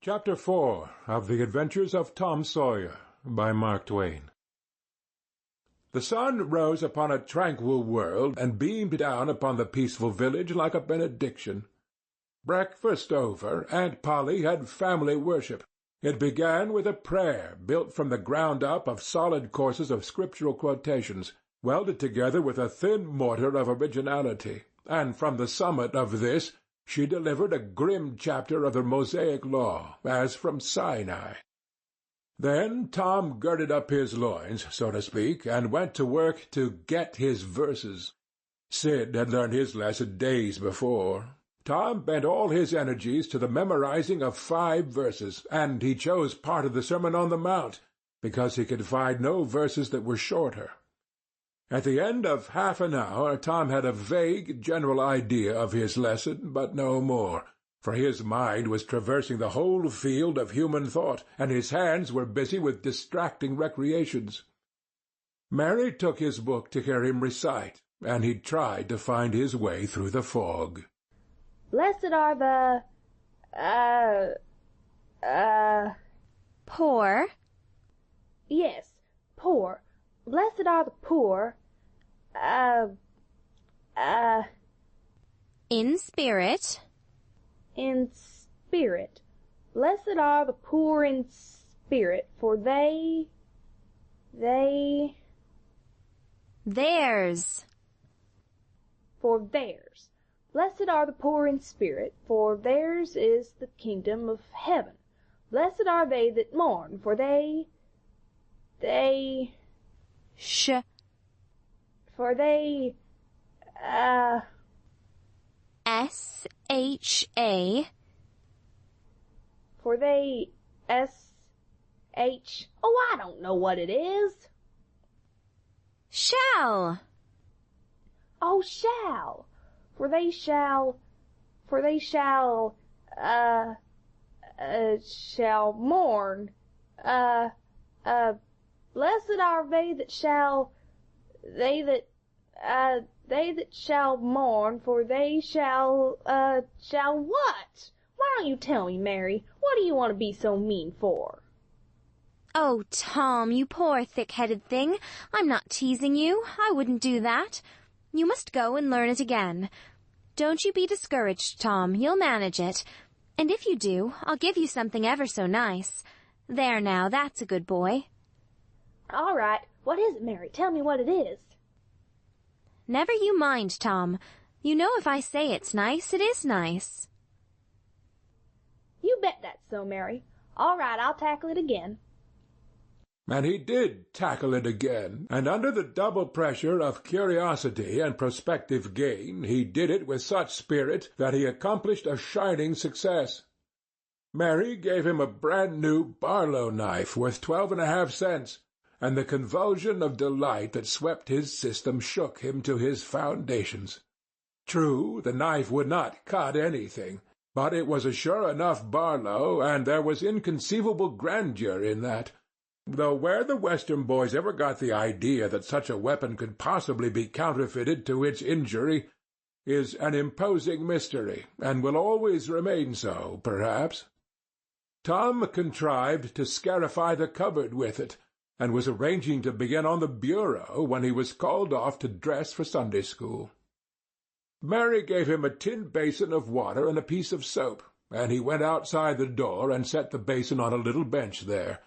Chapter 4 of The Adventures of Tom Sawyer by Mark Twain. The sun rose upon a tranquil world and beamed down upon the peaceful village like a benediction. Breakfast over, Aunt Polly had family worship. It began with a prayer built from the ground up of solid courses of scriptural quotations, welded together with a thin mortar of originality, and from the summit of this she delivered a grim chapter of the Mosaic Law, as from Sinai. Then Tom girded up his loins, so to speak, and went to work to get his verses. Sid had learned his lesson days before. Tom bent all his energies to the memorizing of 5 verses, and he chose part of the Sermon on the Mount, because he could find no verses that were shorter. At the end of half an hour Tom had a vague general idea of his lesson, but no more, for his mind was traversing the whole field of human thought, and his hands were busy with distracting recreations. Mary took his book to hear him recite, and he tried to find his way through the fog. Blessed are the, Poor? Yes, poor. Blessed are the poor, In spirit? in spirit. Blessed are the poor in spirit, for Theirs. for theirs. Blessed are the poor in spirit, for theirs is the kingdom of heaven. Blessed are they that mourn, for they, Sh. for they, S-H-A. for they, S-H, oh, I don't know what it is. Shall. Oh, shall, for they shall, shall mourn, blessed are they that shall mourn, for they shall what? Why don't you tell me, Mary? What do you want to be so mean for? Oh, Tom, you poor thick-headed thing. I'm not teasing you. I wouldn't do that. You must go and learn it again. Don't you be discouraged, Tom. You'll manage it. And if you do, I'll give you something ever so nice. There now, that's a good boy. All right. What is it, Mary? Tell me what it is. Never you mind, Tom. You know if I say it's nice, it is nice. You bet that's so, Mary. All right, I'll tackle it again. And he did tackle it again, and under the double pressure of curiosity and prospective gain he did it with such spirit that he accomplished a shining success. Mary gave him a brand-new Barlow knife worth 12.5 cents, and the convulsion of delight that swept his system shook him to his foundations. True, the knife would not cut anything, but it was a sure enough Barlow, and there was inconceivable grandeur in that. Though where the Western boys ever got the idea that such a weapon could possibly be counterfeited to its injury is an imposing mystery, and will always remain so, perhaps. Tom contrived to scarify the cupboard with it, and was arranging to begin on the bureau when he was called off to dress for Sunday school. Mary gave him a tin basin of water and a piece of soap, and he went outside the door and set the basin on a little bench there.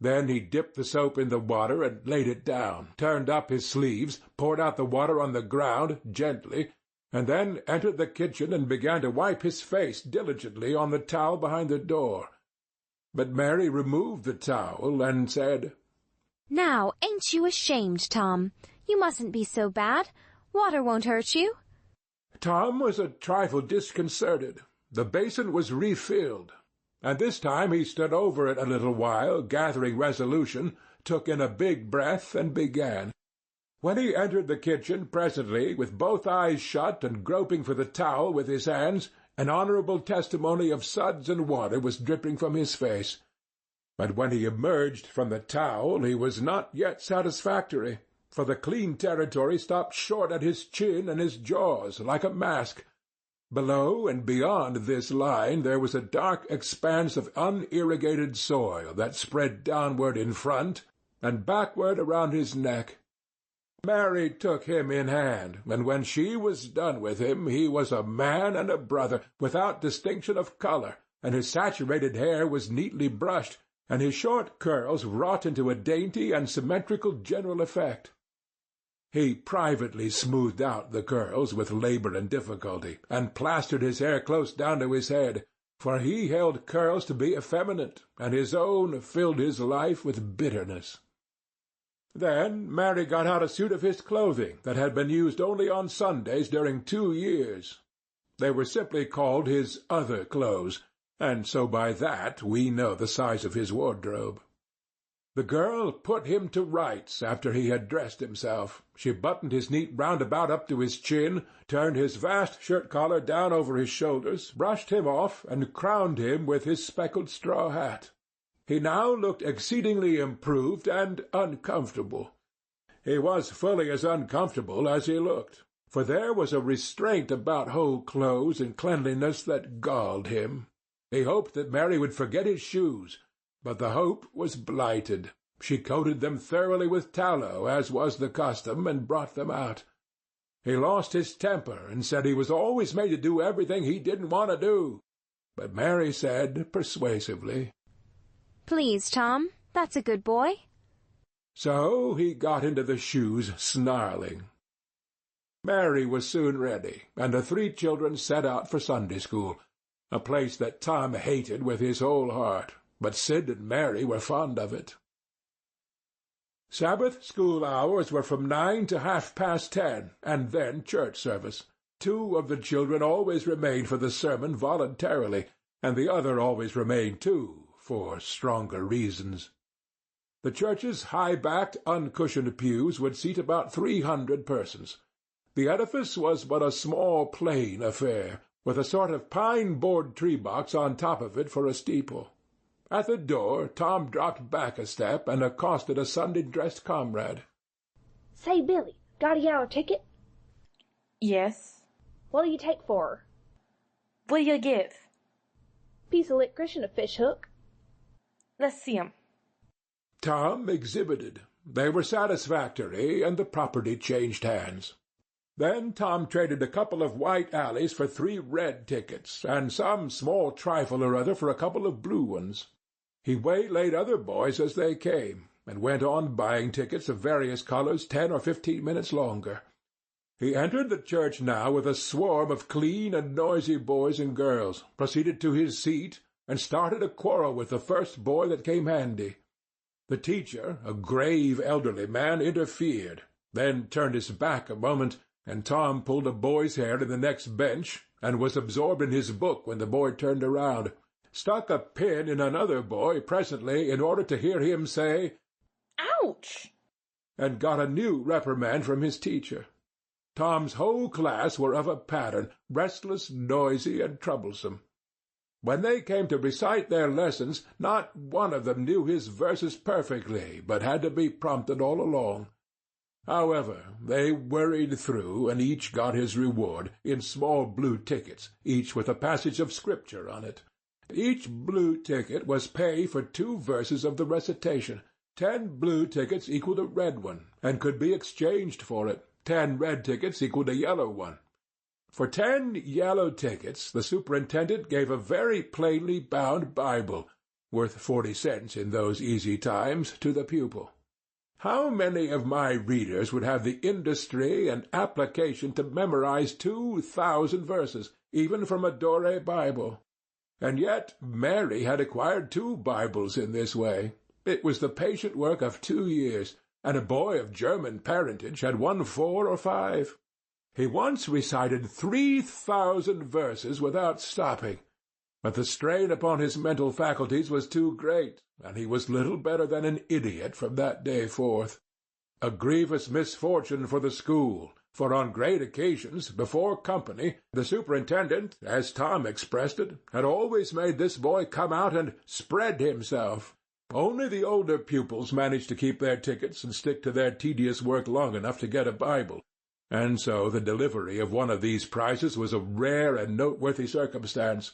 Then he dipped the soap in the water and laid it down, turned up his sleeves, poured out the water on the ground gently, and then entered the kitchen and began to wipe his face diligently on the towel behind the door. But Mary removed the towel and said, Now, ain't you ashamed, Tom? You mustn't be so bad. Water won't hurt you. Tom was a trifle disconcerted. The basin was refilled, and this time he stood over it a little while, gathering resolution, took in a big breath, and began. When he entered the kitchen presently, with both eyes shut and groping for the towel with his hands, an honourable testimony of suds and water was dripping from his face. But when he emerged from the towel he was not yet satisfactory, for the clean territory stopped short at his chin and his jaws, like a mask. Below and beyond this line there was a dark expanse of unirrigated soil that spread downward in front and backward around his neck. Mary took him in hand, and when she was done with him he was a man and a brother, without distinction of colour, and his saturated hair was neatly brushed, and his short curls wrought into a dainty and symmetrical general effect. He privately smoothed out the curls with labour and difficulty, and plastered his hair close down to his head, for he held curls to be effeminate, and his own filled his life with bitterness. Then Mary got out a suit of his clothing that had been used only on Sundays during 2 years. They were simply called his other clothes, and so by that we know the size of his wardrobe. The girl put him to rights after he had dressed himself. She buttoned his neat roundabout up to his chin, turned his vast shirt-collar down over his shoulders, brushed him off, and crowned him with his speckled straw hat. He now looked exceedingly improved and uncomfortable. He was fully as uncomfortable as he looked, for there was a restraint about whole clothes and cleanliness that galled him. He hoped that Mary would forget his shoes, but the hope was blighted. She coated them thoroughly with tallow, as was the custom, and brought them out. He lost his temper and said he was always made to do everything he didn't want to do. But Mary said persuasively, "Please, Tom, that's a good boy." So he got into the shoes snarling. Mary was soon ready, and the 3 children set out for Sunday school, a place that Tom hated with his whole heart, but Sid and Mary were fond of it. Sabbath school hours were from 9 to 10:30, and then church service. 2 of the children always remained for the sermon voluntarily, and the other always remained too, for stronger reasons. The church's high-backed, uncushioned pews would seat about 300 persons. The edifice was but a small, plain affair, with a sort of pine-board tree-box on top of it for a steeple. At the door Tom dropped back a step and accosted a Sunday-dressed comrade. "Say, Billy, got a yellow ticket?" "Yes." "What'll you take for her?" "What'll you give?" "Piece of licorice and a fish hook." "Let's see 'em." Tom exhibited. They were satisfactory, and the property changed hands. Then Tom traded a couple of white alleys for 3 red tickets, and some small trifle or other for a couple of blue ones. He waylaid other boys as they came, and went on buying tickets of various colours 10 or 15 minutes longer. He entered the church now with a swarm of clean and noisy boys and girls, proceeded to his seat, and started a quarrel with the first boy that came handy. The teacher, a grave elderly man, interfered, then turned his back a moment, and Tom pulled a boy's hair in the next bench, and was absorbed in his book when the boy turned around, stuck a pin in another boy presently in order to hear him say, "Ouch!" and got a new reprimand from his teacher. Tom's whole class were of a pattern, restless, noisy, and troublesome. When they came to recite their lessons, not one of them knew his verses perfectly, but had to be prompted all along. However, they worried through, and each got his reward, in small blue tickets, each with a passage of Scripture on it. Each blue ticket was pay for 2 verses of the recitation. 10 blue tickets equaled a red one, and could be exchanged for it. 10 red tickets equaled a yellow one. For 10 yellow tickets the superintendent gave a very plainly bound Bible, worth 40 cents in those easy times, to the pupil. How many of my readers would have the industry and application to memorize 2,000 verses, even from a Dore Bible? And yet Mary had acquired 2 Bibles in this way. It was the patient work of 2 years, and a boy of German parentage had won 4 or 5. He once recited 3,000 verses without stopping, but the strain upon his mental faculties was too great, and he was little better than an idiot from that day forth. A grievous misfortune for the school, for on great occasions, before company, the superintendent, as Tom expressed it, had always made this boy come out and spread himself. Only the older pupils managed to keep their tickets and stick to their tedious work long enough to get a Bible, and so the delivery of one of these prizes was a rare and noteworthy circumstance.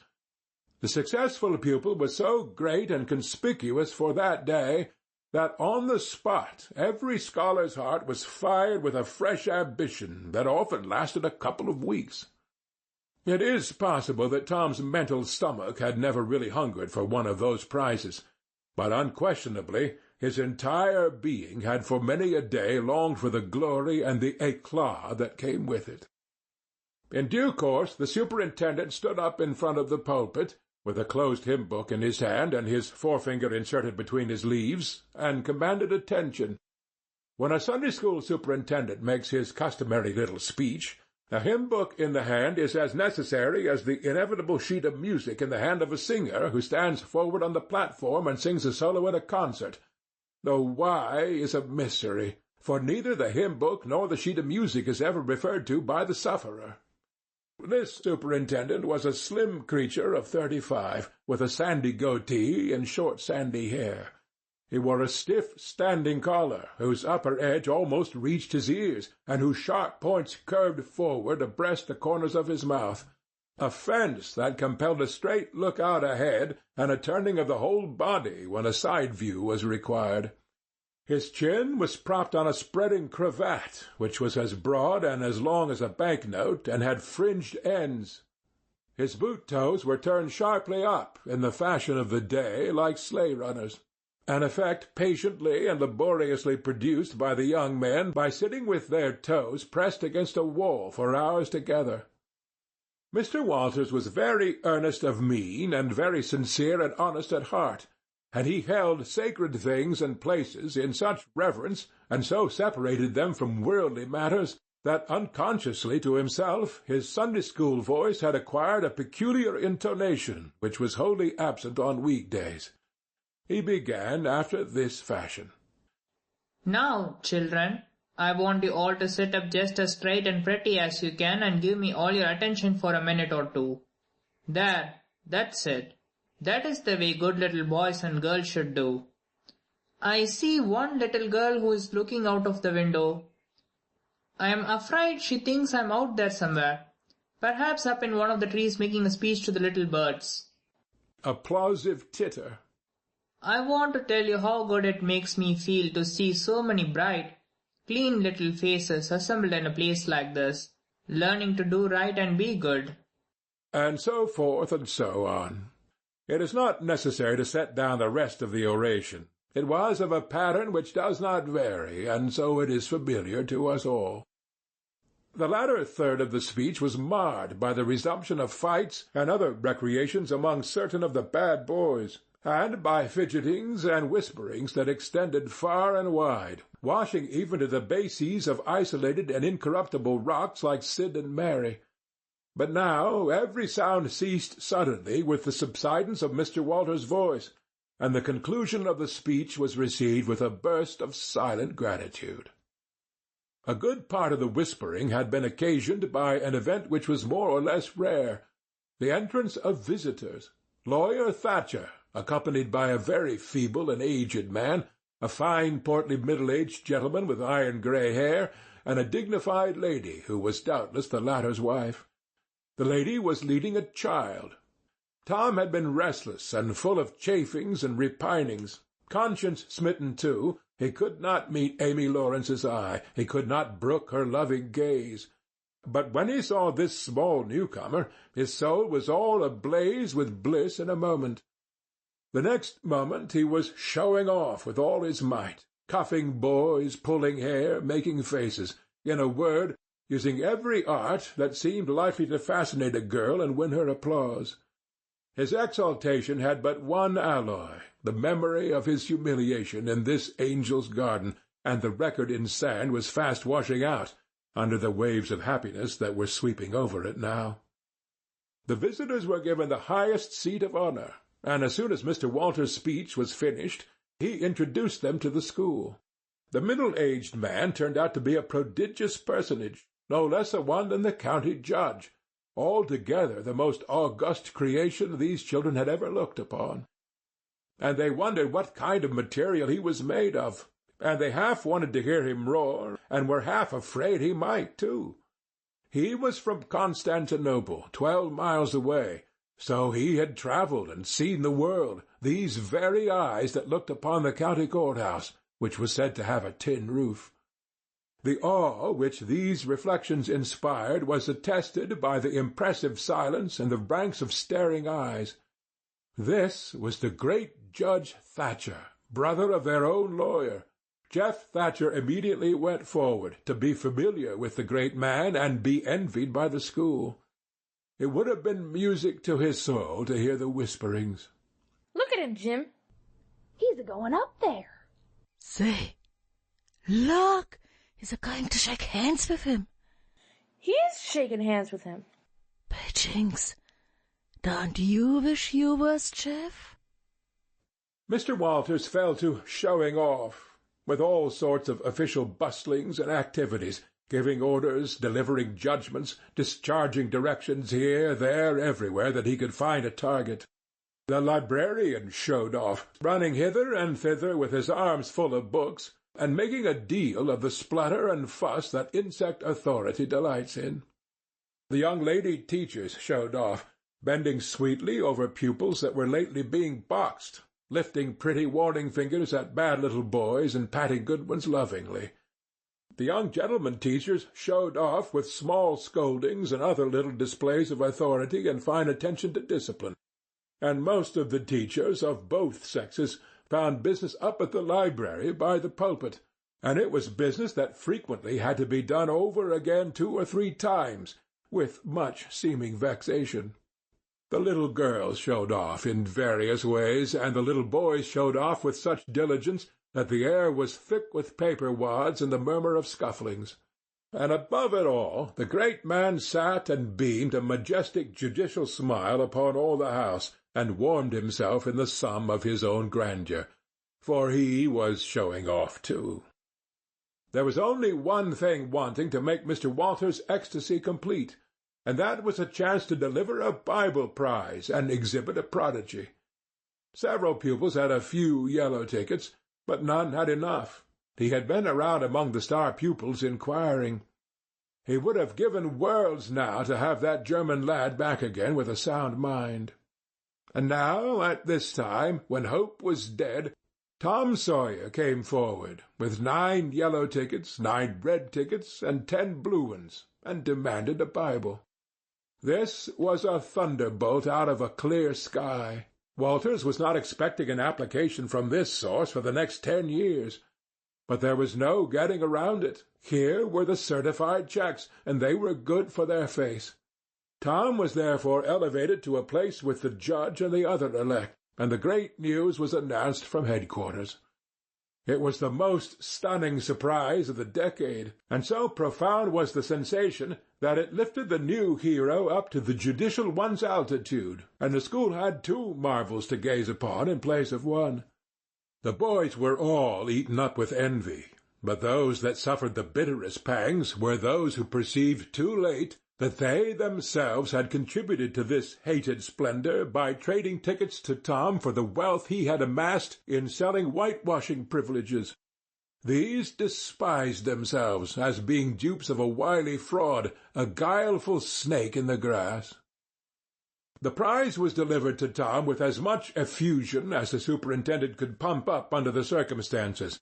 The successful pupil was so great and conspicuous for that day that on the spot every scholar's heart was fired with a fresh ambition that often lasted a couple of weeks. It is possible that Tom's mental stomach had never really hungered for one of those prizes, but unquestionably his entire being had for many a day longed for the glory and the éclat that came with it. In due course the superintendent stood up in front of the pulpit, with a closed hymn-book in his hand and his forefinger inserted between his leaves, and commanded attention. When a Sunday-school superintendent makes his customary little speech, a hymn-book in the hand is as necessary as the inevitable sheet of music in the hand of a singer who stands forward on the platform and sings a solo at a concert, though why is a mystery, for neither the hymn-book nor the sheet of music is ever referred to by the sufferer. This superintendent was a slim creature of 35, with a sandy goatee and short sandy hair. He wore a stiff standing collar, whose upper edge almost reached his ears, and whose sharp points curved forward abreast the corners of his mouth, a fence that compelled a straight look out ahead and a turning of the whole body when a side view was required. His chin was propped on a spreading cravat, which was as broad and as long as a banknote, and had fringed ends. His boot-toes were turned sharply up, in the fashion of the day, like sleigh-runners, an effect patiently and laboriously produced by the young men by sitting with their toes pressed against a wall for hours together. Mr. Walters was very earnest of mien, and very sincere and honest at heart, and he held sacred things and places in such reverence, and so separated them from worldly matters, that unconsciously to himself his Sunday-school voice had acquired a peculiar intonation which was wholly absent on week-days. He began after this fashion. "Now, children, I want you all to sit up just as straight and pretty as you can and give me all your attention for a minute or two. There, that's it. That is the way good little boys and girls should do. I see one little girl who is looking out of the window. I am afraid she thinks I am out there somewhere, perhaps up in one of the trees making a speech to the little birds." Applausive titter. "I want to tell you how good it makes me feel to see so many bright, clean little faces assembled in a place like this, learning to do right and be good." And so forth and so on. It is not necessary to set down the rest of the oration. It was of a pattern which does not vary, and so it is familiar to us all. The latter third of the speech was marred by the resumption of fights and other recreations among certain of the bad boys, and by fidgetings and whisperings that extended far and wide, washing even to the bases of isolated and incorruptible rocks like Sid and Mary. But now every sound ceased suddenly with the subsidence of Mr. Walters's voice, and the conclusion of the speech was received with a burst of silent gratitude. A good part of the whispering had been occasioned by an event which was more or less rare, the entrance of visitors. Lawyer Thatcher, accompanied by a very feeble and aged man, a fine portly middle-aged gentleman with iron-grey hair, and a dignified lady who was doubtless the latter's wife. The lady was leading a child. Tom had been restless and full of chafings and repinings. Conscience-smitten, too, he could not meet Amy Lawrence's eye, he could not brook her loving gaze. But when he saw this small newcomer, his soul was all ablaze with bliss in a moment. The next moment he was showing off with all his might, cuffing boys, pulling hair, making faces, in a word, using every art that seemed likely to fascinate a girl and win her applause. His exaltation had but one alloy, the memory of his humiliation in this angel's garden, and the record in sand was fast washing out under the waves of happiness that were sweeping over it now. The visitors were given the highest seat of honour, and as soon as Mr. Walters's speech was finished, he introduced them to the school. The middle-aged man turned out to be a prodigious personage, no less a one than the county judge, altogether the most august creation these children had ever looked upon. And they wondered what kind of material he was made of. and they half wanted to hear him roar, and were half afraid he might, too. He was from Constantinople, 12 miles away, so he had travelled and seen the world, these very eyes that looked upon the county court-house, which was said to have a tin roof. The awe which these reflections inspired was attested by the impressive silence and the ranks of staring eyes. This was the great Judge Thatcher, brother of their own lawyer. Jeff Thatcher immediately went forward to be familiar with the great man and be envied by the school. It would have been music to his soul to hear the whisperings. Look at him, Jim. He's a-going up there. Say, look, he's a-going to shake hands with him. He is shaking hands with him. By jinks, don't you wish you was Jeff? Mr. Walters fell to showing off, with all sorts of official bustlings and activities, giving orders, delivering judgments, discharging directions here, there, everywhere that he could find a target. The librarian showed off, running hither and thither with his arms full of books, and making a deal of the splutter and fuss that insect authority delights in. The young lady teachers showed off, bending sweetly over pupils that were lately being boxed, lifting pretty warning fingers at bad little boys and patting good ones lovingly. The young gentlemen teachers showed off with small scoldings and other little displays of authority and fine attention to discipline, and most of the teachers of both sexes found business up at the library by the pulpit, and it was business that frequently had to be done over again 2 or 3 times, with much seeming vexation. The little girls showed off in various ways, and the little boys showed off with such diligence that the air was thick with paper wads and the murmur of scufflings. And above it all, the great man sat and beamed a majestic judicial smile upon all the house, and warmed himself in the sum of his own grandeur, for he was showing off too. There was only one thing wanting to make Mr. Walters's ecstasy complete, and that was a chance to deliver a Bible prize and exhibit a prodigy. Several pupils had a few yellow tickets, but none had enough. He had been around among the star pupils inquiring. He would have given worlds now to have that German lad back again with a sound mind. And now, at this time, when hope was dead, Tom Sawyer came forward, with 9 yellow tickets, 9 red tickets, and 10 blue ones, and demanded a Bible. This was a thunderbolt out of a clear sky. Walters was not expecting an application from this source for the next 10 years. But there was no getting around it. Here were the certified checks, and they were good for their face. Tom was therefore elevated to a place with the judge and the other elect, and the great news was announced from headquarters. It was the most stunning surprise of the decade, and so profound was the sensation that it lifted the new hero up to the judicial one's altitude, and the school had 2 marvels to gaze upon in place of one. The boys were all eaten up with envy, but those that suffered the bitterest pangs were those who perceived too late that they themselves had contributed to this hated splendor by trading tickets to Tom for the wealth he had amassed in selling whitewashing privileges. These despised themselves as being dupes of a wily fraud, a guileful snake in the grass. The prize was delivered to Tom with as much effusion as the superintendent could pump up under the circumstances,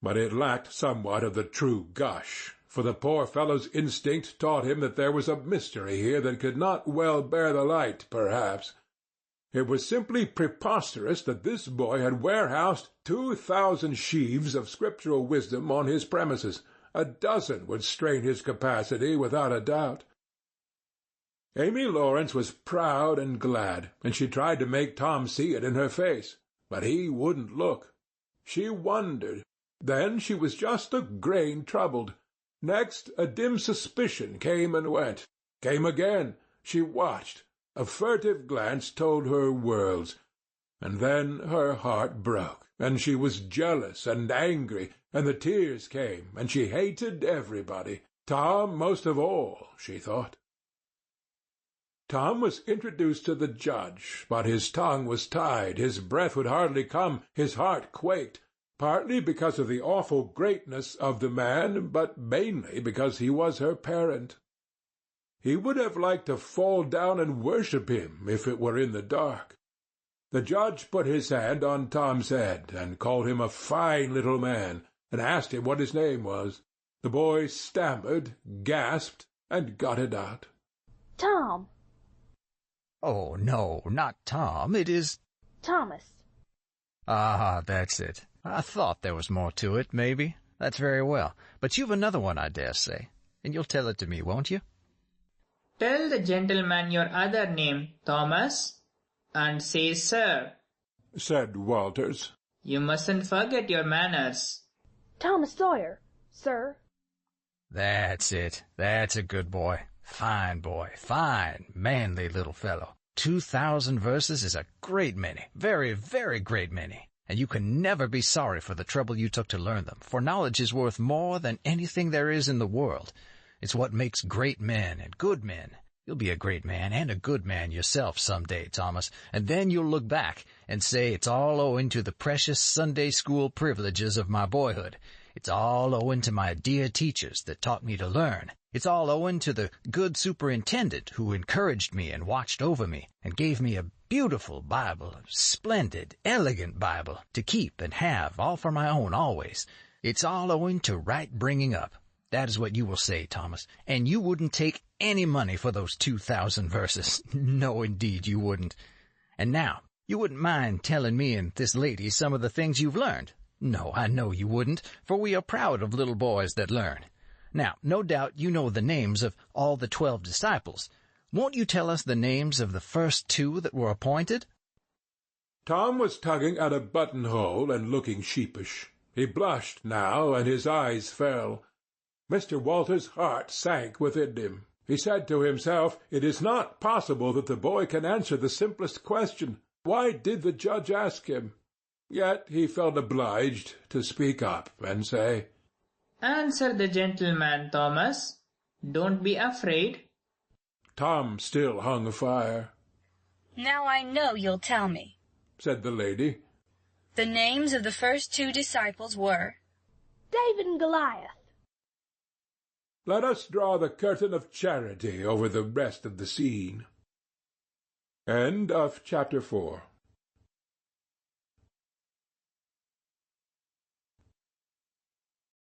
but it lacked somewhat of the true gush, for the poor fellow's instinct taught him that there was a mystery here that could not well bear the light, perhaps. It was simply preposterous that this boy had warehoused 2,000 sheaves of scriptural wisdom on his premises. A dozen would strain his capacity, without a doubt. Amy Lawrence was proud and glad, and she tried to make Tom see it in her face, but he wouldn't look. She wondered. Then she was just a grain troubled. Next, a dim suspicion came and went. Came again. She watched. A furtive glance told her worlds. And then her heart broke, and she was jealous and angry, and the tears came, and she hated everybody. Tom most of all, she thought. Tom was introduced to the judge, but his tongue was tied, his breath would hardly come, his heart quaked. partly because of the awful greatness of the man, but mainly because he was her parent. He would have liked to fall down and worship him if it were in the dark. The judge put his hand on Tom's head and called him a fine little man, and asked him what his name was. The boy stammered, gasped, and got it out. Tom. Oh, no, not Tom. It is... Thomas. Ah, that's it. I thought there was more to it, maybe. That's very well. But you've another one, I dare say. And you'll tell it to me, won't you? Tell the gentleman your other name, Thomas, and say sir, said Walters. You mustn't forget your manners. Thomas Sawyer, sir. That's it. That's a good boy. Fine boy. Fine, manly little fellow. 2,000 verses is a great many. Very, very great many. And you can never be sorry for the trouble you took to learn them, for knowledge is worth more than anything there is in the world. It's what makes great men and good men. You'll be a great man and a good man yourself some day, Thomas, and then you'll look back and say it's all owing to the precious Sunday school privileges of my boyhood. It's all owing to my dear teachers that taught me to learn. It's all owing to the good superintendent who encouraged me and watched over me and gave me a beautiful Bible, a splendid, elegant Bible to keep and have, all for my own always. It's all owing to right bringing up. That is what you will say, Thomas. And you wouldn't take any money for those 2,000 verses. No, indeed, you wouldn't. And now, you wouldn't mind telling me and this lady some of the things you've learned. No, I know you wouldn't, for we are proud of little boys that learn. Now, no doubt you know the names of all the 12 disciples. Won't you tell us the names of the first 2 that were appointed? Tom was tugging at a buttonhole and looking sheepish. He blushed now, and his eyes fell. Mr. Walters's heart sank within him. He said to himself, it is not possible that the boy can answer the simplest question. Why did the judge ask him? Yet he felt obliged to speak up and say, Answer the gentleman, Thomas. Don't be afraid. Tom still hung fire. Now I know you'll tell me, said the lady. The names of the first 2 disciples were David and Goliath. Let us draw the curtain of charity over the rest of the scene. End of chapter 4.